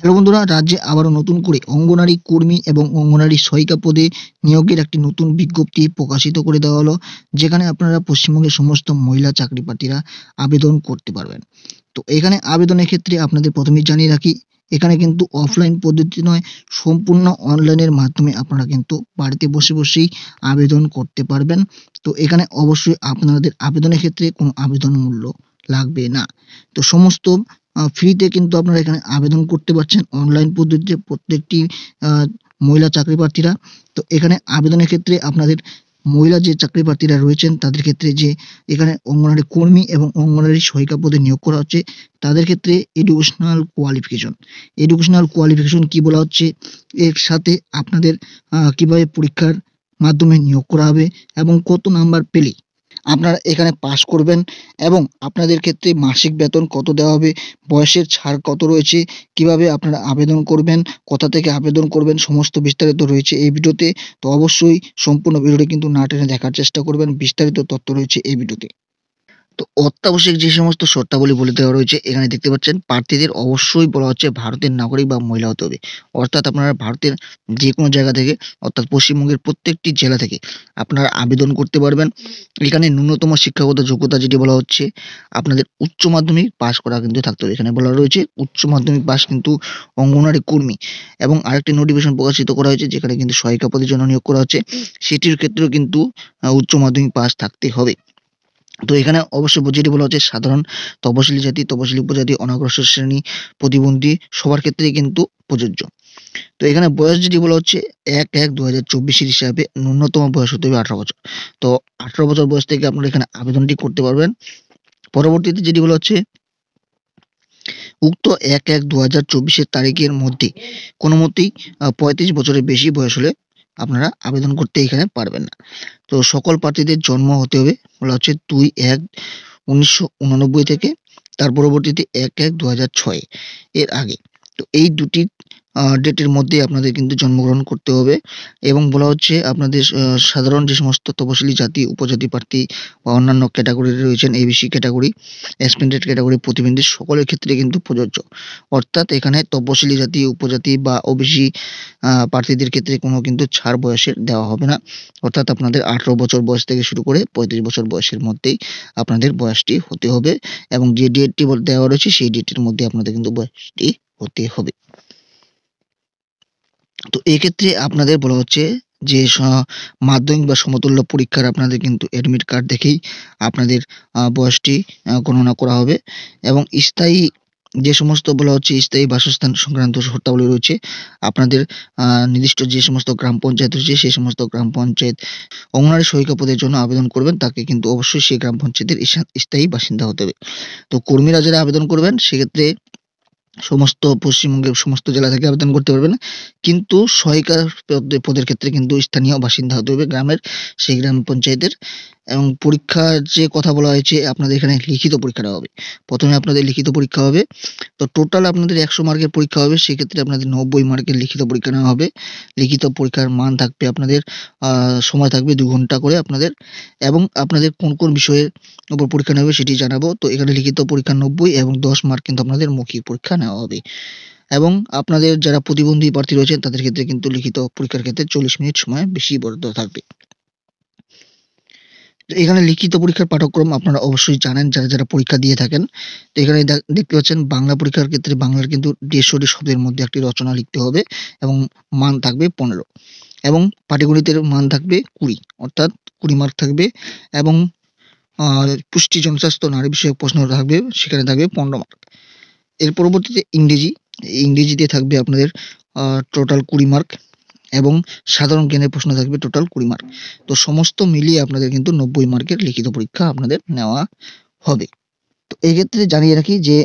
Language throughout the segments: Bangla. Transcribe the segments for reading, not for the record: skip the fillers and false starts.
হ্যালো বন্ধুরা, রাজ্যে আবারও নতুন করে অঙ্গনারী কর্মী এবং অঙ্গনারী সহায়িকা পদে নিয়োগের একটি নতুন বিজ্ঞপ্তি প্রকাশিত করে দেওয়া হলো, যেখানে আপনারা পশ্চিমবঙ্গের সমস্ত মহিলা চাকরি প্রার্থীরা আবেদন করতে পারবেন। তো এখানে আবেদনের ক্ষেত্রে আপনাদের প্রথমেই জানিয়ে রাখি, এখানে কিন্তু অফলাইন পদ্ধতি নয়, সম্পূর্ণ অনলাইনের মাধ্যমে আপনারা কিন্তু বাড়িতে বসে বসেই আবেদন করতে পারবেন। তো এখানে অবশ্যই আপনাদের আবেদনের ক্ষেত্রে কোনো আবেদন মূল্য লাগবে না। তো সমস্ত ফ্রিতে কিন্তু আপনারা এখানে আবেদন করতে পারছেন অনলাইন পদ্ধতিতে প্রত্যেকটি মহিলা চাকরি প্রার্থীরা। তো এখানে আবেদনের ক্ষেত্রে আপনাদের মহিলা যে চাকরি প্রার্থীরা রয়েছেন তাদের ক্ষেত্রে যে এখানে অঙ্গনারী কর্মী এবং অঙ্গনারী সহায়িকা পদে নিয়োগ করা হচ্ছে, তাদের ক্ষেত্রে এডুকেশনাল কোয়ালিফিকেশন কি বলা হচ্ছে, এর সাথে আপনাদের কিভাবে পরীক্ষার মাধ্যমে নিয়োগ করা হবে এবং কত নাম্বার পেলে আপনারা এখানে পাস করবেন এবং আপনাদের ক্ষেত্রে মাসিক বেতন কত দেওয়া হবে, বয়সের ছাড় কত রয়েছে, কিভাবে আপনারা আবেদন করবেন, কোথা থেকে আবেদন করবেন, সমস্ত বিস্তারিত রয়েছে এই ভিডিওতে। তো অবশ্যই সম্পূর্ণ ভিডিওটি কিন্তু না টেনে দেখার চেষ্টা করবেন, বিস্তারিত তথ্য রয়েছে এই ভিডিওতে। তো অত্যাবশ্যক যে সমস্ত শর্তাবলী বলে দেওয়া রয়েছে এখানে দেখতে পাচ্ছেন, প্রার্থীদের অবশ্যই বলা হচ্ছে ভারতের নাগরিক বা মহিলা হতে হবে। অর্থাৎ আপনারা ভারতের যে কোনো জায়গা থেকে, অর্থাৎ পশ্চিমবঙ্গের প্রত্যেকটি জেলা থেকে আপনারা আবেদন করতে পারবেন। এখানে ন্যূনতম শিক্ষাগত যোগ্যতা যেটি বলা হচ্ছে, আপনাদের উচ্চ মাধ্যমিক পাস করা কিন্তু থাকতে হবে। এখানে বলা রয়েছে উচ্চ মাধ্যমিক পাস কিন্তু অঙ্গনারী কর্মী। এবং আরেকটি নোটিফিকেশন প্রকাশিত করা হয়েছে যেখানে কিন্তু সহায়িকা পদের জন্য নিয়োগ করা হচ্ছে, সেটির ক্ষেত্রেও কিন্তু উচ্চ মাধ্যমিক পাস থাকতে হবে। তো এখানে অবশ্যই যেটি বলা হচ্ছে, সাধারণ, তপশিলি জাতি, তপশিলি উপজাতি, অনগ্রসর শ্রেণী, প্রতিবন্ধী সবার ক্ষেত্রেই কিন্তু প্রযোজ্য। তো এখানে বয়স যেটি বলা হচ্ছে ১/১/২০২৪ হিসাবে ন্যূনতম বয়স হতে হবে ১৮ বছর। তো ১৮ বছর বয়স থেকে আপনারা এখানে আবেদনটি করতে পারবেন। পরবর্তীতে যেটি বলা হচ্ছে, উক্ত ১/১/২০২৪ তারিখের মধ্যে কোনো মতেই ৩৫ বছরের বেশি বয়স হলে আপনারা আবেদন করতে এখানে পারবেন না। তো সকল প্রার্থীদের জন্ম হতে হবে বলা হচ্ছে ২/১/১৯৮৯ থেকে, তার পরবর্তীতে ১/১/২০০৬ এর আগে। তো এই দুটি ডেটের মধ্যে আপনাদের কিন্তু জন্মগ্রহণ করতে হবে। এবং বলা হচ্ছে আপনাদের সাধারণ যে সমস্ত তপশিলি জাতি, উপজাতি প্রার্থী বা অন্যান্য ক্যাটাগরি রয়েছেন, এবিসি ক্যাটাগরি, এক্সপ্যান্ডেড ক্যাটাগরি প্রতিবন্ধী সকলের ক্ষেত্রে কিন্তু প্রযোজ্য। অর্থাৎ এখানে তপশিলি জাতি, উপজাতি বা ওবিসি প্রার্থীদের ক্ষেত্রে কোনো কিন্তু ছাড় বয়সের দেওয়া হবে না। অর্থাৎ আপনাদের ১৮ বছর বয়স থেকে শুরু করে ৩৫ বছর বয়সের মধ্যেই আপনাদের বয়সটি হতে হবে এবং যে ডেটটি দেওয়া রয়েছে সেই ডেটের মধ্যে আপনাদের কিন্তু বয়সটি হতে হবে। তো এক্ষেত্রে আপনাদের বলা হচ্ছে যে মাধ্যমিক বা সমতুল্য পরীক্ষার আপনাদের কিন্তু অ্যাডমিট কার্ড দেখেই আপনাদের বয়সটি গণনা করা হবে। এবং স্থায়ী যে সমস্ত বলা হচ্ছে, স্থায়ী বাসস্থান সংক্রান্ত শর্তাবলী রয়েছে, আপনাদের নির্দিষ্ট যে সমস্ত গ্রাম পঞ্চায়েত রয়েছে সেই সমস্ত গ্রাম পঞ্চায়েত অঙ্গনারী সহায়িকা পদের জন্য আবেদন করবেন, তাকে কিন্তু অবশ্যই সেই গ্রাম পঞ্চায়েতের স্থায়ী বাসিন্দা হতে হবে। তো কর্মীরা যারা আবেদন করবেন সেক্ষেত্রে সমস্ত পশ্চিমবঙ্গের সমস্ত জেলা থেকে আবেদন করতে পারবেন। কিন্তু সহায়িকা পদের ক্ষেত্রে কিন্তু স্থানীয় বাসিন্দা হতে হবে গ্রামের, সেই গ্রাম পঞ্চায়েতের। এবং পরীক্ষার যে কথা বলা হয়েছে, আপনাদের এখানে লিখিত পরীক্ষাটা হবে। প্রথমে আপনাদের লিখিত পরীক্ষা হবে। তো টোটাল আপনাদের ১০০ মার্কের পরীক্ষা হবে। সেক্ষেত্রে আপনাদের ৯০ মার্কের লিখিত পরীক্ষা নেওয়া হবে। লিখিত পরীক্ষার মান থাকবে আপনাদের, সময় থাকবে ২ ঘন্টা করে আপনাদের। এবং আপনাদের কোন কোন বিষয়ের উপর পরীক্ষা নেওয়া হবে সেটি জানাবো। তো এখানে লিখিত পরীক্ষা ৯০ এবং ১০ মার্ক কিন্তু আপনাদের মৌখিক পরীক্ষা নেওয়া হবে। এবং আপনাদের যারা প্রতিবন্ধী প্রার্থী রয়েছেন তাদের ক্ষেত্রে কিন্তু লিখিত পরীক্ষার ক্ষেত্রে ৪০ মিনিট সময় বেশি বরাদ্দ থাকবে। তো এখানে লিখিত পরীক্ষার পাঠক্রম আপনারা অবশ্যই জানেন যারা পরীক্ষা দিয়ে থাকেন। তো এখানে দেখতে পাচ্ছেন, বাংলা পরীক্ষার ক্ষেত্রে বাংলার কিন্তু ১৫০ শব্দের মধ্যে একটি রচনা লিখতে হবে এবং মান থাকবে ১৫। এবং পাটিগণিতের মান থাকবে ২০, অর্থাৎ ২০ মার্ক থাকবে। এবং পুষ্টি, জনস্বাস্থ্য, নারী বিষয়ক প্রশ্ন থাকবে, সেখানে থাকবে ১৫ মার্ক। এর পরবর্তীতে ইংরেজিতে থাকবে আপনাদের টোটাল ২০ মার্ক এবং সাধারণ জ্ঞানের প্রশ্ন থাকবে টোটাল ২০ মার্ক। তো সমস্ত মিলিয়ে আপনাদের কিন্তু ৯০ মার্কের লিখিত পরীক্ষা আপনাদের নেওয়া হবে। তো এক্ষেত্রে জানিয়ে রাখি যে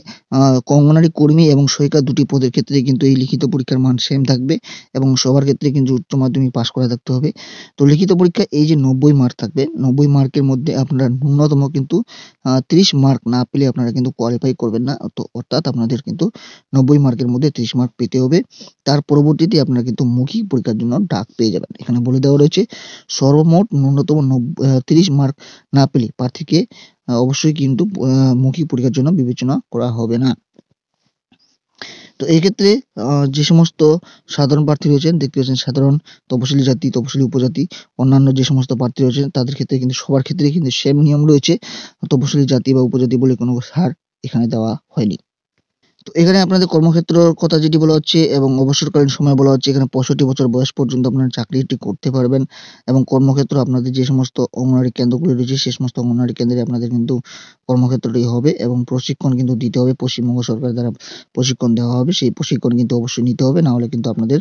অঙ্গনারী কর্মী এবং সহায়িকা দুটি পদের ক্ষেত্রে কিন্তু এই লিখিত পরীক্ষার মান সেম থাকবে এবং সবার ক্ষেত্রে কিন্তু উচ্চ মাধ্যমিক পাস করা থাকতে হবে। তো লিখিত পরীক্ষায় এই যে ৯০ মার্ক থাকবে, ৯০ মার্কের মধ্যে আপনারা ন্যূনতম কিন্তু ৩০ মার্ক না পেলে আপনারা কিন্তু কোয়ালিফাই করবেন না। তো অর্থাৎ আপনাদের কিন্তু ৯০ মার্কের মধ্যে ৩০ মার্ক পেতে হবে। তার পরবর্তীতে আপনারা কিন্তু মৌখিক পরীক্ষার জন্য ডাক পেয়ে যাবেন। এখানে বলে দেওয়া রয়েছে, সর্বমোট ন্যূনতম ৩০ মার্ক না পেলে প্রার্থীকে অবশ্যই কিন্তু মৌখিক পরীক্ষার জন্য বিবেচনা করা হবে না। তো এই ক্ষেত্রে যে সমস্ত সাধারণ প্রার্থী রয়েছেন দেখতে পাচ্ছেন, সাধারণ, তপশিলি জাতি, তপশিলি উপজাতি, অন্যান্য যে সমস্ত প্রার্থী রয়েছেন তাদের ক্ষেত্রে কিন্তু সবার ক্ষেত্রেই কিন্তু সেম নিয়ম রয়েছে। তপশিলি জাতি বা উপজাতি বলে কোনো ছাড় এখানে দেওয়া হয়নি। তো এখানে আপনাদের কর্মক্ষেত্রর কথা যেটি বলা হচ্ছে এবং অবসরকালীন সময় বলা হচ্ছে, এখানে 65 বছর বয়স পর্যন্ত আপনারা চাকরিটি করতে পারবেন এবং কর্মক্ষেত্র আপনাদের যে সমস্ত অঙ্গনওয়াড়ি কেন্দ্রগুলি রয়েছে সে সমস্ত অঙ্গনওয়াড়ি কেন্দ্রে আপনাদের কিন্তু কর্মক্ষেত্রটি হবে এবং প্রশিক্ষণ কিন্তু দিতে হবে। পশ্চিমবঙ্গ সরকার দ্বারা প্রশিক্ষণ দেওয়া হবে। সেই প্রশিক্ষণ কিন্তু অবশ্যই নিতে হবে, না হলে কিন্তু আপনাদের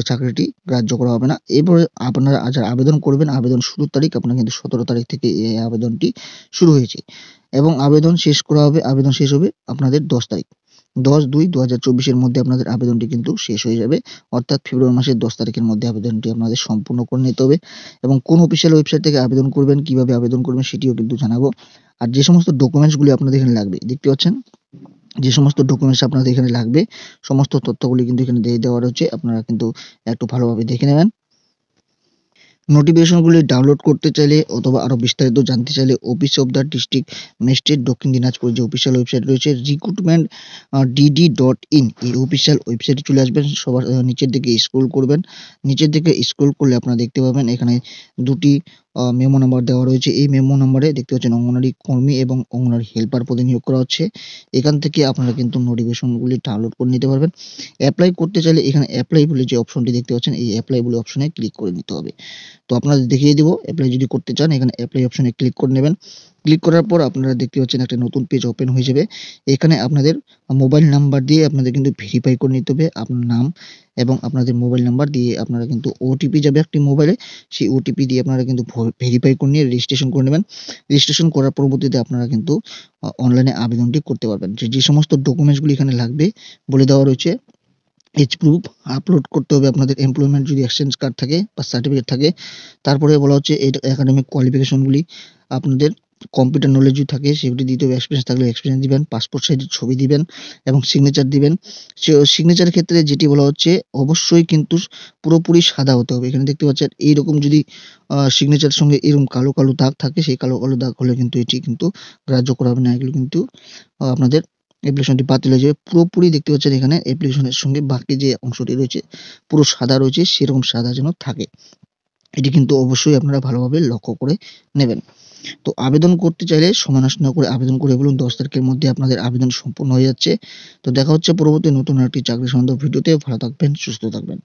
চাকরিটি গ্রাহ্য করা হবে না। এরপরে আপনারা যারা আবেদন করবেন, আবেদন শুরুর তারিখ আপনার কিন্তু 17 তারিখ থেকে এই আবেদনটি শুরু হয়েছে এবং আবেদন শেষ হবে আপনাদের 10 তারিখ। 10/2/2024 মধ্যে আপনাদের আবেদনটি কিন্তু শেষ হয়ে যাবে। অর্থাৎ ফেব্রুয়ারি মাসের 10 তারিখের মধ্যে আবেদনটি আপনাদের সম্পূর্ণ করে নিতে হবে এবং কোন অফিসিয়াল ওয়েবসাইট থেকে আবেদন করবেন, কিভাবে আবেদন করবেন সেটিও কিন্তু জানাবো। আর যে সমস্ত ডকুমেন্টস গুলি আপনাদের এখানে লাগবে, দেখতে পাচ্ছেন যে সমস্ত ডকুমেন্টস আপনাদের এখানে লাগবে সমস্ত তথ্যগুলি কিন্তু এখানে দিয়ে দেওয়া রয়েছে। আপনারা কিন্তু একটু ভালোভাবে দেখে নেবেন। নোটিফিকেশনগুলি ডাউনলোড করতে চাইলে অথবা আরো বিস্তারিত জানতে চাইলে office of the district magistrate দক্ষিণ দিনাজপুর যে অফিসিয়াল ওয়েবসাইট রয়েছে recruitment.dd.in এই অফিসিয়াল ওয়েবসাইটে চলে আসবেন। সবার নিচের দিকে স্ক্রল করবেন। নিচের দিকে স্ক্রল করলে আপনারা দেখতে পাবেন এখানে দুটি মেমো নাম্বার দেওয়া রয়েছে। এই মেমো নাম্বারে দেখতে পাচ্ছেন অঙ্গনওয়াড়ি কর্মী এবং অঙ্গনওয়াড়ি হেল্পার পদে নিয়োগ করা হচ্ছে। এখান থেকে আপনারা কিন্তু নোটিফিকেশনগুলি ডাউনলোড করে নিতে পারবেন। অ্যাপ্লাই করতে চাইলে এখানে অ্যাপ্লাই বলে যে অপশনটি দেখতে পাচ্ছেন এই অ্যাপ্লাই বলে অপশনে ক্লিক করে নিতে হবে। তো আপনাদের দেখিয়ে দিব অ্যাপ্লাই যদি করতে চান এখানে অ্যাপ্লাই অপশনে ক্লিক করে নেবেন। ক্লিক করার পর আপনারা দেখতে পাচ্ছেন একটা নতুন পেজ ওপেন হয়ে যাবে। এখানে আপনাদের মোবাইল নাম্বার দিয়ে আপনাদের কিন্তু ভেরিফাই করে নিতে হবে। আপনার নাম এবং আপনাদের মোবাইল নাম্বার দিয়ে আপনারা কিন্তু ওটিপি যাবে একটি মোবাইলে। সেই ওটিপি দিয়ে আপনারা কিন্তু ভেরিফাই করে নিয়ে রেজিস্ট্রেশন করে নেবেন। রেজিস্ট্রেশন করার পরবর্তীতে আপনারা কিন্তু অনলাইনে আবেদনটি করতে পারবেন। যে সমস্ত ডকুমেন্টসগুলি এখানে লাগবে বলে দেওয়া রয়েছে। এজ প্রুফ আপলোড করতে হবে আপনাদের, এমপ্লয়মেন্ট যদি এক্সচেঞ্জ কার্ড থাকে বা সার্টিফিকেট থাকে। তারপরে বলা হচ্ছে এই একাডেমিক কোয়ালিফিকেশনগুলি আপনাদের, কম্পিউটার নলেজ যদি থাকে সেগুলি দিতে হবে, এক্সপিরিয়েন্স থাকলে এক্সপিরিয়েন্স দিবেন, পাসপোর্ট সাইজের ছবি দিবেন এবং সিগনেচার দিবেন। সিগনেচারের ক্ষেত্রে যেটি বলা হচ্ছে অবশ্যই কিন্তু পুরোপুরি সাদা হতে হবে। এখানে দেখতে পাচ্ছেন এইরকম যদি সিগনেচারের সঙ্গে এরকম কালো কালো দাগ থাকে, সেই কালো কালো দাগ হলে কিন্তু এটি কিন্তু গ্রাহ্য করা হবে না। এগুলো কিন্তু আপনাদের অ্যাপ্লিকেশনটি বাতিল হয়ে যাবে। পুরোপুরি দেখতে পাচ্ছেন এখানে অ্যাপ্লিকেশনের সঙ্গে বাকি যে অংশটি রয়েছে পুরো সাদা রয়েছে, সেরকম সাদা যেন থাকে। এটি কিন্তু অবশ্যই আপনারা ভালোভাবে লক্ষ্য করে নেবেন। তো আবেদন করতে চাইলে সময় নষ্ট না করে আবেদন করে ফেলুন। 10 তারিখের মধ্যে আপনাদের আবেদন সম্পূর্ণ হয়ে যাচ্ছে। তো দেখা হচ্ছে পরবর্তী নতুন আরেকটি চাকরি সংক্রান্ত ভিডিওতে। ভালো থাকবেন, সুস্থ থাকবেন।